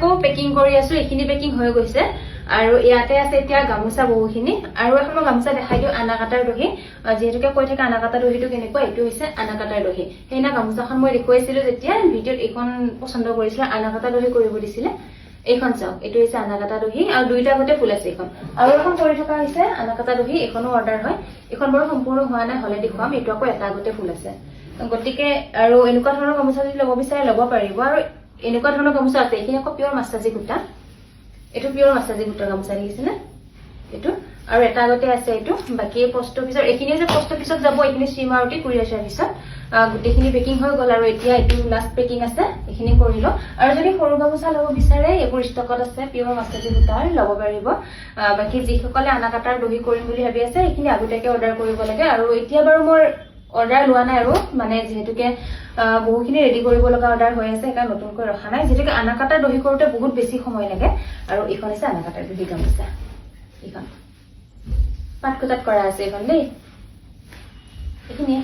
আকৌ পেকিং কৰি আছো এইখিনি পেকিং হৈ গৈছে আৰু ইয়াতে আছে এতিয়া গামোচা বহুখিনি আৰু এখন মই গামোচা দেখাই দিও আনাকাটাৰ দহি যেহেতুকে কৈ থাকে আনাকাটা দহিটো কেনেকুৱা এইটো হৈছে আনাকাটাৰ দহি সেইনা গামোচাখন মই দেখুৱাইছিলো যেতিয়া ভিডিঅ'ত এইখন পছন্দ কৰিছিল আনাকাটা দহি কৰিব দিছিলে এইখন চাওক এইটো হৈছে আনাকাটা দহি আৰু দুইটা গতে ফুল আছে এইখন আৰু এখন কৰি থকা হৈছে আনাকাটা দহি এইখনো অৰ্ডাৰ হয় এইখন বৰ সম্পূৰ্ণ হোৱা নাই হলে দেখুৱাম এইটো আকৌ এটা গতে ফুল আছে গতিকে আৰু এনেকুৱা ধৰণৰ গামোচা যদি ল'ব বিচাৰে ল'ব পাৰিব আৰু এনেকুৱা ধৰণৰ গামোচা আছে এইখিনি আকৌ পিয়ৰ মাছাজি সূতা এইটো পিয়ৰ মাছাজি সূতাৰ গামোচা দেখিছেনে এইটো আৰু এটা আগতে আছে এইটো বাকি পোষ্ট অফিচৰ এইখিনি যে পোষ্ট অফিচত যাব এইখিনি শ্ৰীমাৰুতি কুৰিয়াৰ সাৰ্ভিচত গোটেইখিনি পেকিং হৈ গল আৰু এতিয়া এইটো লাষ্ট পেকিং আছে এইখিনি কৰিলো আৰু যদি সৰু গামোচা ল'ব বিচাৰে এইবোৰ ষ্টকত আছে পিয়ৰ মাছাজি সূতাৰ ল'ব পাৰিব বাকি যিসকলে আনাকাটাৰ দহি কৰিম বুলি ভাবি আছে এইখিনি আগতীয়াকৈ অৰ্ডাৰ কৰিব লাগে আৰু এতিয়া বাৰু মই অৰ্ডাৰ লোৱা নাই আৰু মানে যেহেতুকে বহুখিনি ৰেডি কৰিব লগা অৰ্ডাৰ হৈ আছে সেইকাৰণে নতুনকৈ ৰখা নাই যেহেতুকে আনাকাটাৰ দহি কৰোতে বহুত বেছি সময় লাগে আৰু এইখন হৈছে আনাকাটাৰ দহি গামোচা এইখন পাটকুটাত কৰা আছে এইখন দেই এইখিনিয়ে